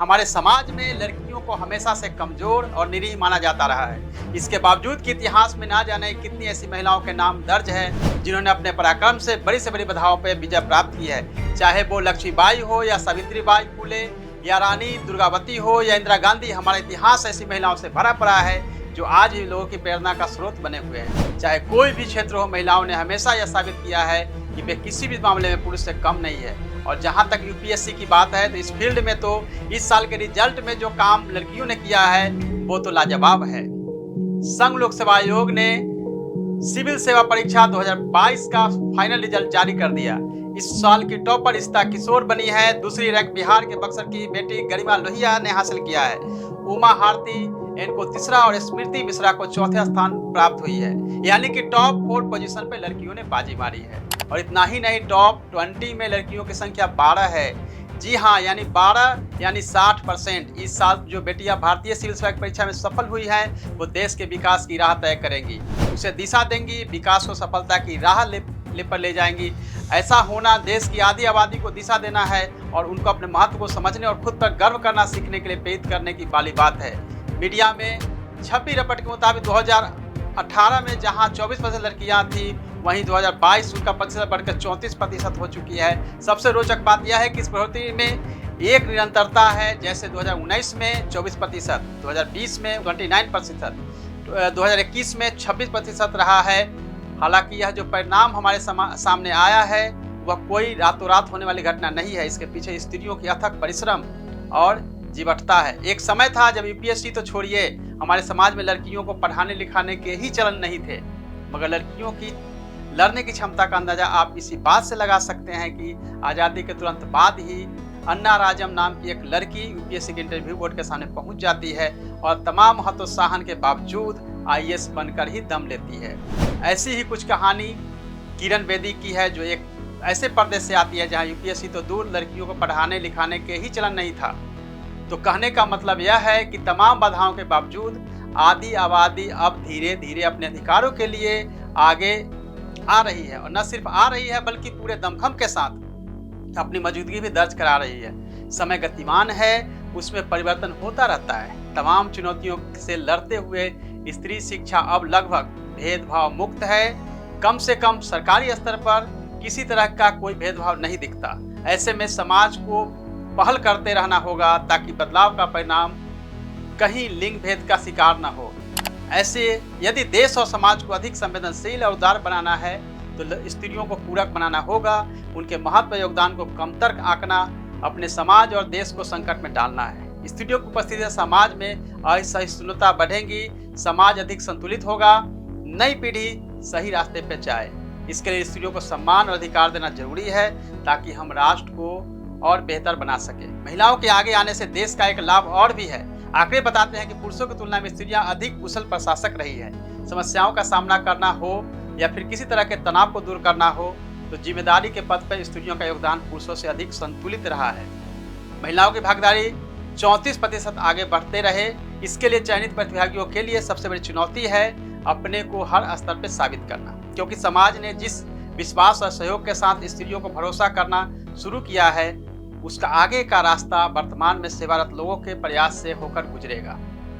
हमारे समाज में लड़कियों को हमेशा से कमजोर और निरीह माना जाता रहा है। इसके बावजूद कि इतिहास में ना जाने कितनी ऐसी महिलाओं के नाम दर्ज है जिन्होंने अपने पराक्रम से बड़ी से बड़ी बाधाओं पर विजय प्राप्त की है। चाहे वो लक्ष्मीबाई हो या सावित्रीबाई फुले या रानी दुर्गावती हो या इंदिरा गांधी, हमारा इतिहास ऐसी महिलाओं से भरा पड़ा है जो आज भी लोगों की प्रेरणा का स्रोत बने हुए हैं। चाहे कोई भी क्षेत्र हो, महिलाओं ने हमेशा यह साबित किया है कि वे किसी भी मामले में पुरुष से कम नहीं है। और जहां तक यूपीएससी की बात है तो इस फील्ड में तो इस साल के रिजल्ट में जो काम लड़कियों ने किया है वो तो लाजवाब है। संघ लोक सेवा आयोग ने सिविल सेवा परीक्षा 2022 का फाइनल रिजल्ट जारी कर दिया। इस साल की टॉपर इस्ता किशोर बनी है। दूसरी रैंक बिहार के बक्सर की बेटी गरिमा लोहिया ने हासिल किया है। उमा भारती इनको तीसरा और स्मृति मिश्रा को चौथा स्थान प्राप्त हुई है। यानी कि टॉप 4 पोजीशन पे लड़कियों ने बाजी मारी है। और इतना ही नहीं, टॉप 20 में लड़कियों की संख्या 12 है। जी हाँ, यानी 12 यानी 60%। इस साल जो बेटियां भारतीय सिविल सेवा परीक्षा में सफल हुई हैं वो देश के विकास की राह तय करेंगी, उसे दिशा देंगी, विकास को सफलता की राह पर ले जाएंगी। ऐसा होना देश की आधी आबादी को दिशा देना है और उनको अपने महत्व को समझने और खुद पर गर्व करना सीखने के लिए प्रेरित करने की वाली बात है। मीडिया में छपी रिपोर्ट के मुताबिक 2018 में जहां 24% लड़कियां थी, वहीं 2022 उनका प्रतिशत बढ़कर 34% हो चुकी है। सबसे रोचक बात यह है कि इस बढ़ोतरी में एक निरंतरता है। जैसे 2019 में 24%, 2020 में 29%, 2021 में 26% रहा है। हालांकि यह जो परिणाम हमारे सामने आया है वह कोई रातों रात होने वाली घटना नहीं है। इसके पीछे स्त्रियों की अथक परिश्रम और जीवटता है। एक समय था जब यूपीएससी तो छोड़िए, हमारे समाज में लड़कियों को पढ़ाने लिखाने के ही चलन नहीं थे, मगर लड़कियों की लड़ने की क्षमता का अंदाजा आप इसी बात से लगा सकते हैं कि आज़ादी के तुरंत बाद ही अन्ना राजम नाम की एक लड़की यूपीएससी के इंटरव्यू बोर्ड के सामने पहुंच जाती है और तमाम हतोत्साहन के बावजूद आईएएस बनकर ही दम लेती है। ऐसी ही कुछ कहानी किरण बेदी की है, जो एक ऐसे प्रदेश से आती है जहां यूपीएससी तो दूर, लड़कियों को पढ़ाने लिखाने के ही चलन नहीं था। तो कहने का मतलब यह है कि तमाम बाधाओं के बावजूद आधी आबादी अब धीरे धीरे अपने अधिकारों के लिए आगे आ रही है। और न सिर्फ आ रही है बल्कि पूरे दमखम के साथ अपनी मौजूदगी भी दर्ज करा रही है। समय गतिमान है, उसमें परिवर्तन होता रहता है। तमाम चुनौतियों से लड़ते हुए स्त्री शिक्षा अब लगभग भेदभाव मुक्त है। कम से कम सरकारी स्तर पर किसी तरह का कोई भेदभाव नहीं दिखता। ऐसे में समाज को पहल करते रहना होगा ताकि बदलाव का परिणाम कहीं लिंग भेद का शिकार न हो। ऐसे यदि देश और समाज को अधिक संवेदनशील और उदार बनाना है तो स्त्रियों को पूरक बनाना होगा। उनके महत्व योगदान को कमतर आंकना, अपने समाज और देश को संकट में डालना है। स्त्रियों की उपस्थिति से समाज में असहिष्णुता बढ़ेगी, समाज अधिक संतुलित होगा, नई पीढ़ी सही रास्ते पर जाए। इसके लिए स्त्रियों को सम्मान और अधिकार देना जरूरी है ताकि हम राष्ट्र को और बेहतर बना सके। महिलाओं के आगे आने से देश का एक लाभ और भी है। आंकड़े बताते हैं कि पुरुषों की तुलना में स्त्रियां अधिक कुशल प्रशासक रही है। समस्याओं का सामना करना हो या फिर किसी तरह के तनाव को दूर करना हो तो जिम्मेदारी के पद पर स्त्रियों का योगदान पुरुषों से अधिक संतुलित रहा है। महिलाओं की भागीदारी 34% आगे बढ़ते रहे। इसके लिए चयनित प्रतिभागियों के लिए सबसे बड़ी चुनौती है अपने को हर स्तर पर साबित करना, क्योंकि समाज ने जिस विश्वास और सहयोग के साथ स्त्रियों को भरोसा करना शुरू किया है उसका आगे का रास्ता वर्तमान में सेवारत लोगों के प्रयास से होकर गुजरेगा।